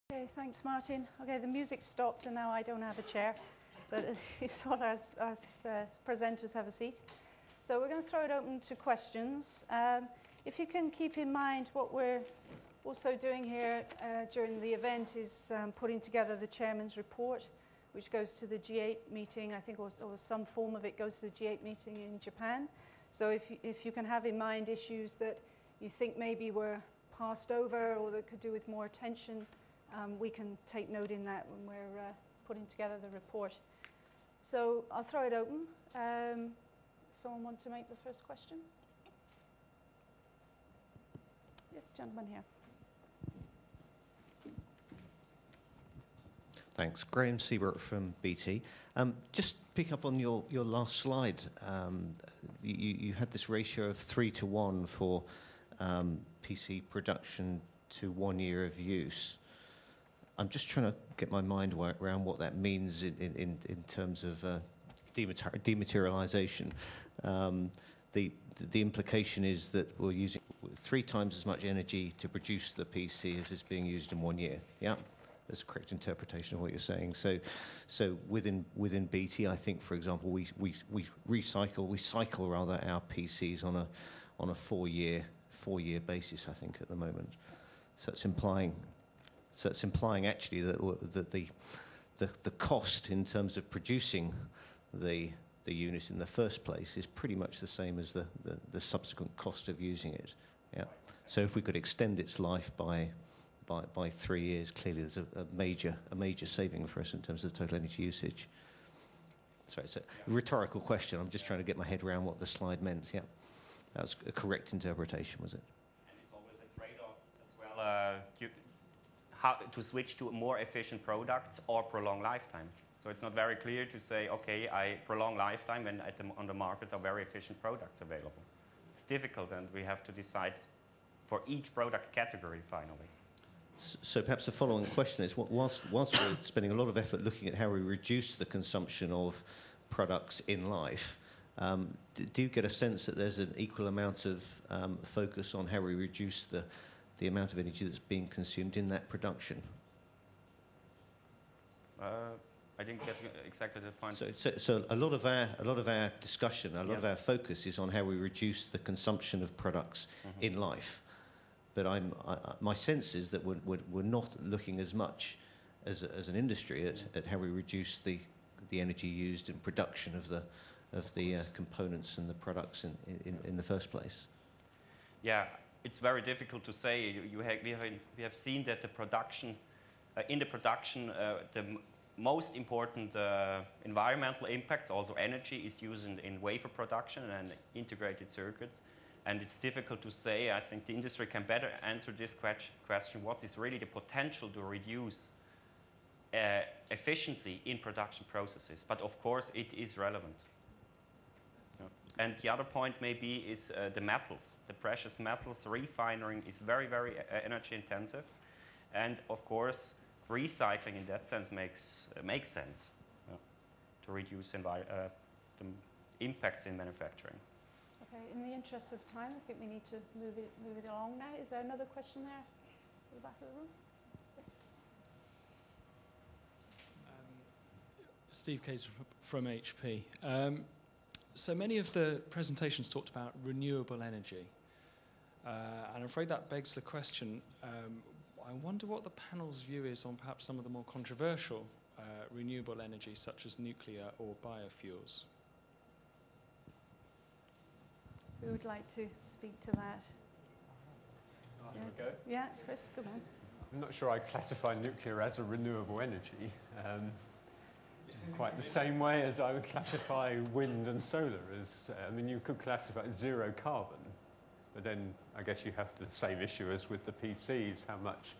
Okay, thanks, Martin. Okay, the music stopped and now I don't have a chair, but I thought our presenters have a seat. So we're going to throw it open to questions. If you can keep in mind what we're also doing here during the event is putting together the chairman's report, which goes to the G8 meeting. I think or some form of it goes to the G8 meeting in Japan. So if you can have in mind issues that you think maybe were passed over or that could do with more attention, we can take note in that when we're putting together the report. So I'll throw it open. Someone want to make the first question? Yes, gentleman here. Thanks. Graham Siebert from BT. Just pick up on your last slide. You had this ratio of 3:1 for PC production to 1 year of use. I'm just trying to get my mind around what that means in terms of dematerialization. The implication is that we're using 3 times as much energy to produce the PC as is being used in 1 year. Yeah, that's a correct interpretation of what you're saying. So within BT, I think, for example, we cycle rather our PCs on a 4 year basis, I think, at the moment. So it's implying actually that the cost in terms of producing the unit in the first place is pretty much the same as the subsequent cost of using it. Yeah. So if we could extend its life by 3 years, clearly there's a major saving for us in terms of total energy usage. Sorry, it's a rhetorical question. I'm just trying to get my head around what the slide meant. Yeah, that was a correct interpretation, was it? And it's always a trade-off as well. How to switch to a more efficient product or prolong lifetime. So it's not very clear to say, okay, I prolong lifetime when on the market are very efficient products available. It's difficult, and we have to decide for each product category finally. So perhaps the following question is, whilst we're spending a lot of effort looking at how we reduce the consumption of products in life, do you get a sense that there's an equal amount of focus on how we reduce the amount of energy that's being consumed in that production? I didn't get exactly the point. So a lot of our discussion, a lot of our focus is on how we reduce the consumption of products in life. But my sense is that we're not looking as much as an industry at how we reduce the energy used in production of the components and the products in the first place. Yeah, it's very difficult to say. We have seen that the production, the most important environmental impacts, also energy, is used in wafer production and integrated circuits. And it's difficult to say. I think the industry can better answer this question. What is really the potential to reduce efficiency in production processes? But of course, it is relevant. Yeah. And the other point maybe is the metals. The precious metals refining is very, very energy intensive. And of course, recycling in that sense makes sense to reduce the impacts in manufacturing. Okay, in the interest of time, I think we need to move it along now. Is there another question there at the back of the room? Yes. Steve Case from HP. So many of the presentations talked about renewable energy. And I'm afraid that begs the question, I wonder what the panel's view is on perhaps some of the more controversial renewable energy, such as nuclear or biofuels. Who would like to speak to that? Go? Yeah, Chris, go on. I'm not sure I classify nuclear as a renewable energy. Quite the same way as I would classify wind and solar as, I mean, you could classify it as zero carbon, but then I guess you have the same issue as with the PCs, how much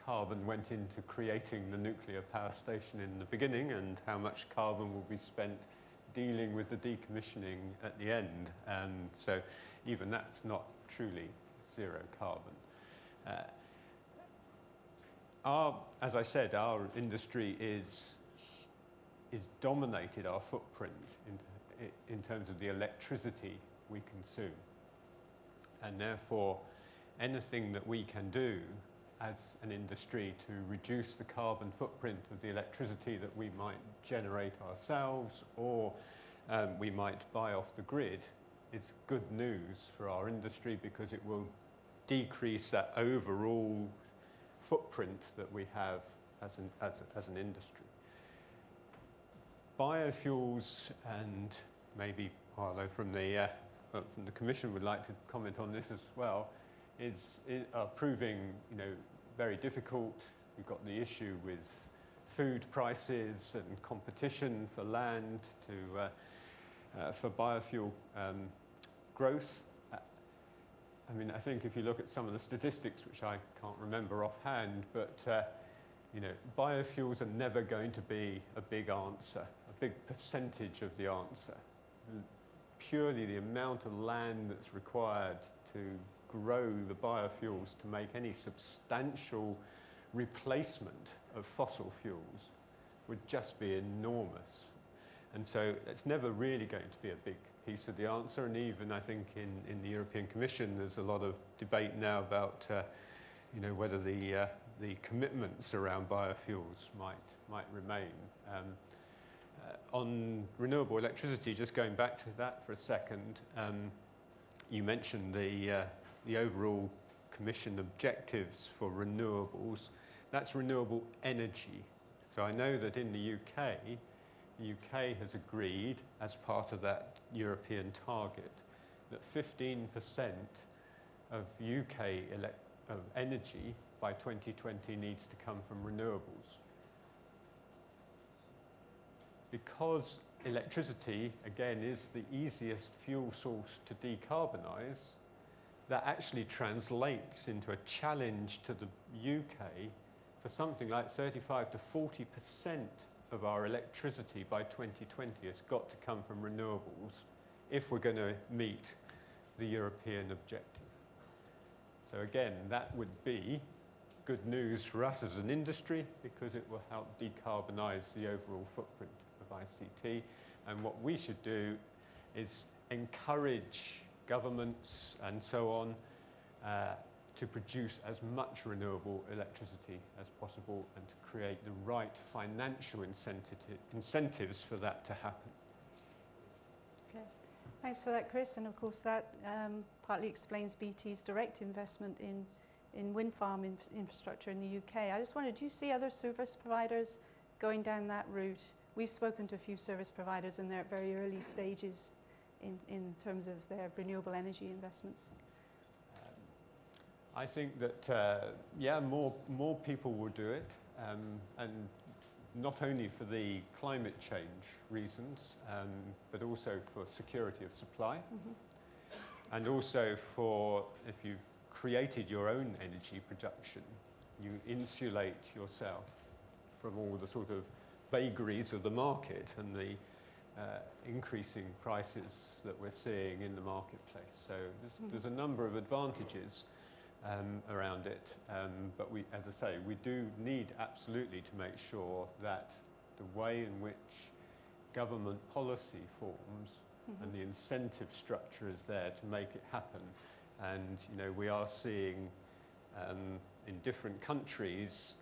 carbon went into creating the nuclear power station in the beginning and how much carbon will be spent dealing with the decommissioning at the end. And so even that's not truly zero carbon. As I said, our industry is dominated, our footprint in terms of the electricity we consume. And therefore, anything that we can do as an industry to reduce the carbon footprint of the electricity that we might generate ourselves or we might buy off the grid is good news for our industry because it will decrease that overall footprint that we have as an industry. Biofuels, and maybe Harlow from the Commission would like to comment on this as well, are proving, very difficult. We've got the issue with food prices and competition for land for biofuel growth. I think if you look at some of the statistics, which I can't remember offhand, but biofuels are never going to be a big answer, a big percentage of the answer. Purely the amount of land that's required to grow the biofuels to make any substantial replacement of fossil fuels would just be enormous. And so it's never really going to be a big piece of the answer. And even I think in the European Commission, there's a lot of debate now about whether the commitments around biofuels might remain. On renewable electricity, just going back to that for a second, you mentioned the overall Commission objectives for renewables. That's renewable energy. So I know that in the UK has agreed, as part of that European target, that 15% of UK energy by 2020 needs to come from renewables. Because electricity, again, is the easiest fuel source to decarbonise, that actually translates into a challenge to the UK for something like 35 to 40% of our electricity by 2020 has got to come from renewables if we're going to meet the European objective. So again, that would be good news for us as an industry because it will help decarbonise the overall footprint of ICT. And what we should do is encourage governments and so on to produce as much renewable electricity as possible and to create the right financial incentives for that to happen. Okay, thanks for that, Chris. And of course, that partly explains BT's direct investment in wind farm infrastructure in the UK. I just wondered, do you see other service providers going down that route? We've spoken to a few service providers and they're at very early stages in terms of their renewable energy investments. I think that, more people will do it, and not only for the climate change reasons, but also for security of supply, and also for, if you've created your own energy production, you insulate yourself from all the sort of vagaries of the market and the increasing prices that we're seeing in the marketplace. So there's a number of advantages around it, but we, as I say, we do need absolutely to make sure that the way in which government policy forms and the incentive structure is there to make it happen. And we are seeing in different countries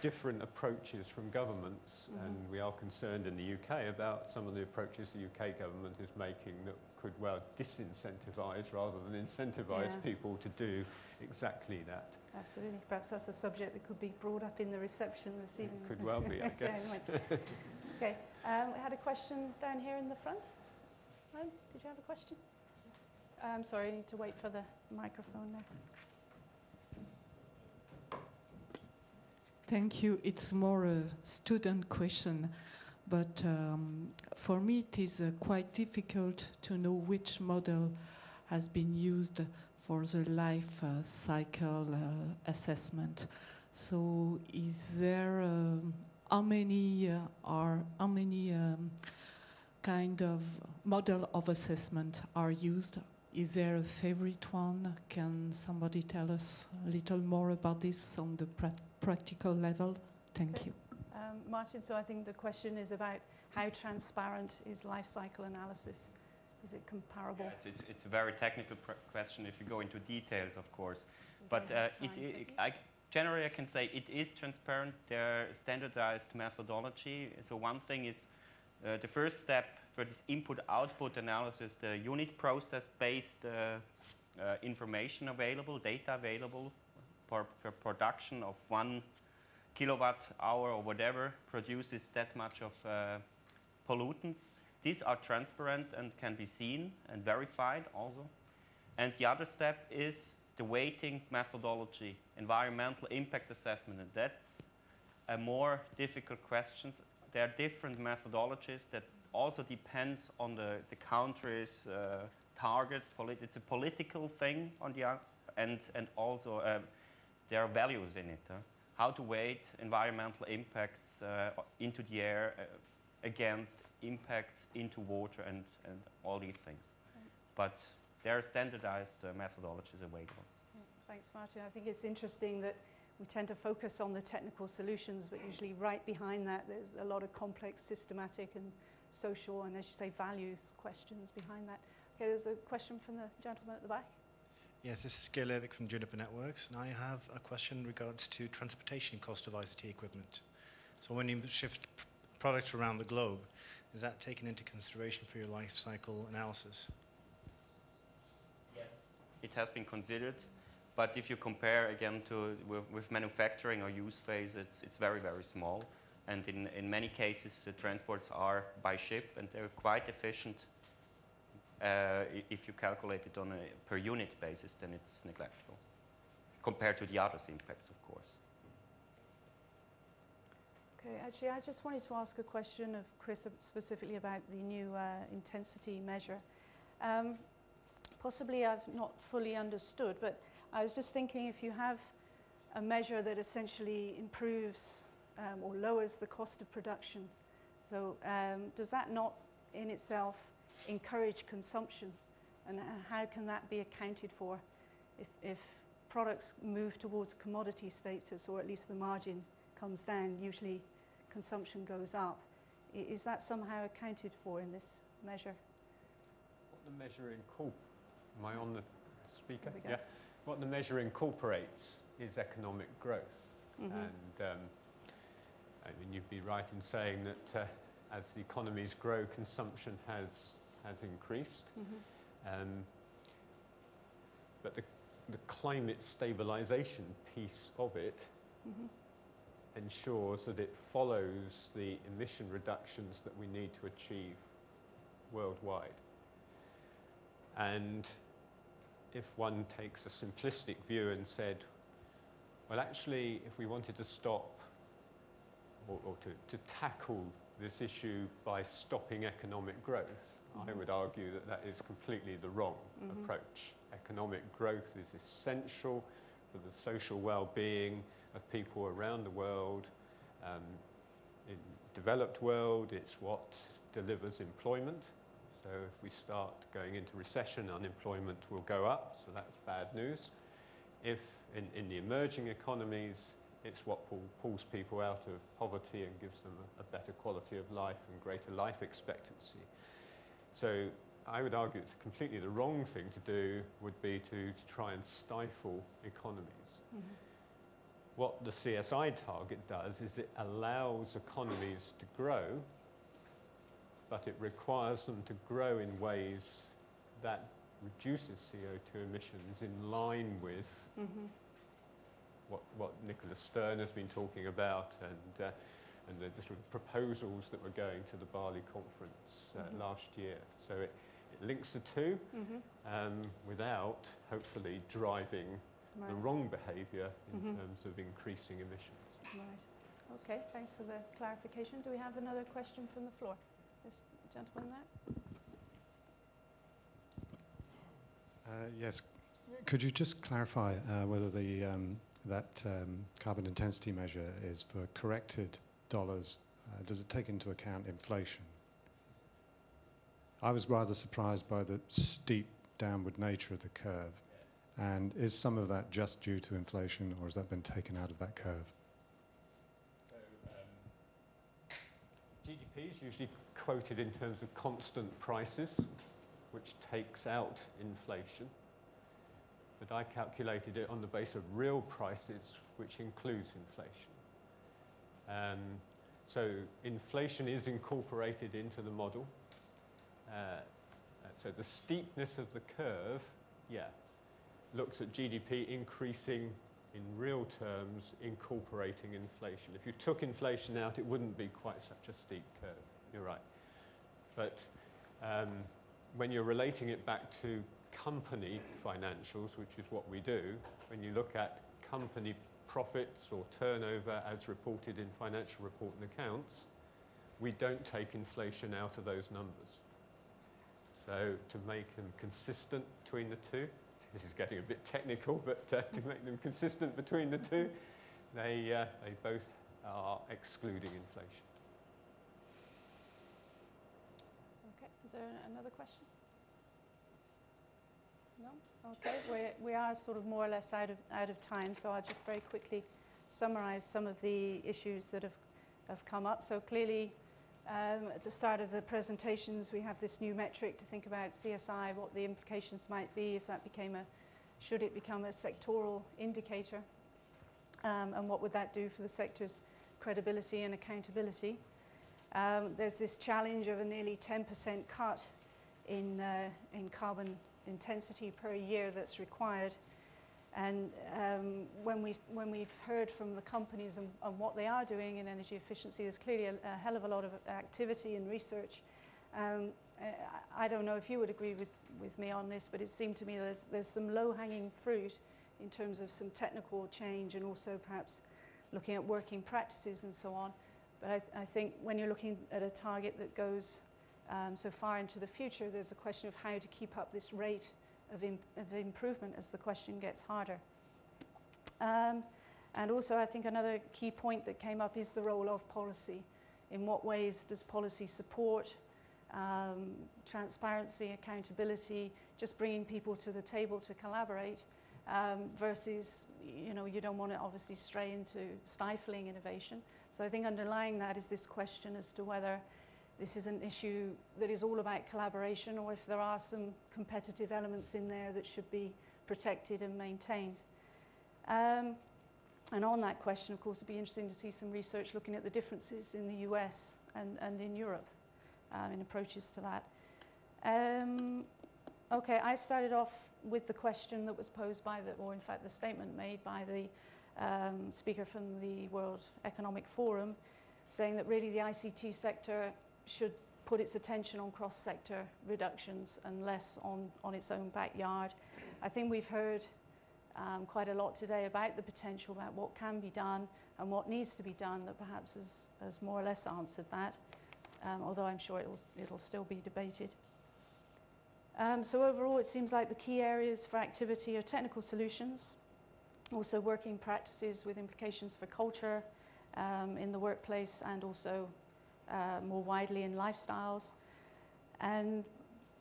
different approaches from governments, and we are concerned in the UK about some of the approaches the UK government is making that could well disincentivize rather than incentivize people to do exactly that. Absolutely. Perhaps that's a subject that could be brought up in the reception this evening. It could well be, I guess. Okay. We had a question down here in the front. Ryan, did you have a question? I'm sorry, I need to wait for the microphone now. Thank you. It's more a student question, but for me it is quite difficult to know which model has been used for the life cycle assessment. So is there how many kind of model of assessment are used? Is there a favorite one? Can somebody tell us a little more about this on the practical level? Thank you. Martin, so I think the question is about how transparent is life cycle analysis? Is it comparable? Yeah, it's a very technical question if you go into details, of course. But generally I can say it is transparent, their standardized methodology. So one thing is the first step for this input-output analysis, the unit process-based information available, data available for production of 1 kilowatt hour or whatever produces that much of pollutants. These are transparent and can be seen and verified also. And the other step is the weighting methodology, environmental impact assessment, and that's a more difficult question. There are different methodologies that also depends on the country's targets. It's a political thing on the and also there are values in it. How to weight environmental impacts into the air against impacts into water and all these things. Okay. But there are standardized methodologies available. Yeah, thanks, Martin. I think it's interesting that we tend to focus on the technical solutions, but usually right behind that there's a lot of complex, systematic and social and, as you say, values questions behind that. Okay, there's a question from the gentleman at the back. Yes, this is Gail Levick from Juniper Networks, and I have a question in regards to transportation cost of ICT equipment. So when you shift products around the globe, is that taken into consideration for your life cycle analysis? Yes, it has been considered, but if you compare again to with manufacturing or use phase, it's very, very small. And in many cases, the transports are by ship, and they're quite efficient. If you calculate it on a per unit basis, then it's negligible compared to the others impacts, of course. Okay, actually, I just wanted to ask a question of Chris specifically about the new intensity measure. Possibly I've not fully understood, but I was just thinking if you have a measure that essentially improves or lowers the cost of production, so does that not in itself encourage consumption, and how can that be accounted for if products move towards commodity status, or at least the margin comes down, usually consumption goes up? Is that somehow accounted for in this measure? What the measure am I on the speaker? Yeah. What the measure incorporates is economic growth. Mm-hmm. And I mean, you'd be right in saying that as the economies grow, consumption has increased. Mm-hmm. But the climate stabilization piece of it mm-hmm. ensures that it follows the emission reductions that we need to achieve worldwide. And if one takes a simplistic view and said, well, actually, if we wanted to stop or to tackle this issue by stopping economic growth, mm-hmm. I would argue that that is completely the wrong mm-hmm. approach. Economic growth is essential for the social well-being of people around the world. In developed world, it's what delivers employment. So if we start going into recession, unemployment will go up, so that's bad news. If in the emerging economies, it's what pulls people out of poverty and gives them a better quality of life and greater life expectancy. So I would argue it's completely the wrong thing to do would be to try and stifle economies. Mm-hmm. What the CSI target does is it allows economies to grow, but it requires them to grow in ways that reduces CO2 emissions in line with mm-hmm. what Nicholas Stern has been talking about and the sort of proposals that were going to the Bali conference mm-hmm. last year. So it links the two mm-hmm. Without hopefully driving right. the wrong behaviour in mm-hmm. terms of increasing emissions. Right. Okay, thanks for the clarification. Do we have another question from the floor? This gentleman there. Yes. Could you just clarify whether that carbon intensity measure is for corrected dollars? Does it take into account inflation? I was rather surprised by the steep downward nature of the curve. And is some of that just due to inflation, or has that been taken out of that curve? So GDP is usually quoted in terms of constant prices, which takes out inflation. but I calculated it on the basis of real prices, which includes inflation. So inflation is incorporated into the model. So the steepness of the curve, looks at GDP increasing in real terms, incorporating inflation. If you took inflation out, it wouldn't be quite such a steep curve. You're right. But when you're relating it back to company financials, which is what we do, when you look at company profits or turnover as reported in financial report and accounts, we don't take inflation out of those numbers. So to make them consistent between the two, this is getting a bit technical, but to make them consistent between the two, they both are excluding inflation. Okay, is there another question? No? Okay, we are sort of more or less out of time, so I'll just very quickly summarize some of the issues that have come up. So clearly, at the start of the presentations, we have this new metric to think about CSI, what the implications might be if that should it become a sectoral indicator, and what would that do for the sector's credibility and accountability. There's this challenge of a nearly 10% cut in carbon intensity per year that's required. And when we've heard from the companies and what they are doing in energy efficiency, there's clearly a hell of a lot of activity and research. I don't know if you would agree with me on this, but it seemed to me there's some low-hanging fruit in terms of some technical change and also perhaps looking at working practices and so on. But I think when you're looking at a target that goes so far into the future, there's a question of how to keep up this rate of improvement as the question gets harder. And also I think another key point that came up is the role of policy. In what ways does policy support transparency, accountability, just bringing people to the table to collaborate, versus, you don't want to obviously stray into stifling innovation. So I think underlying that is this question as to whether this is an issue that is all about collaboration, or if there are some competitive elements in there that should be protected and maintained. And on that question, of course, it'd be interesting to see some research looking at the differences in the US and in Europe in approaches to that. Okay, I started off with the question that was posed by or in fact the statement made by the speaker from the World Economic Forum, saying that really the ICT sector should put its attention on cross-sector reductions and less on its own backyard. I think we've heard quite a lot today about the potential, about what can be done and what needs to be done, that perhaps has more or less answered that, although I'm sure it'll still be debated. So overall, it seems like the key areas for activity are technical solutions, also working practices with implications for culture in the workplace, and also more widely in lifestyles. And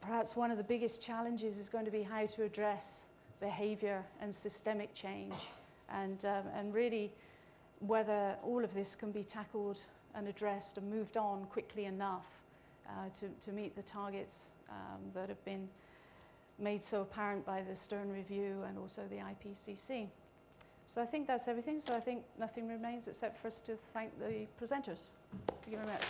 perhaps one of the biggest challenges is going to be how to address behavior and systemic change, and really whether all of this can be tackled and addressed and moved on quickly enough to meet the targets that have been made so apparent by the Stern Review and also the IPCC. So I think that's everything. So I think nothing remains except for us to thank the presenters. Thank you very much.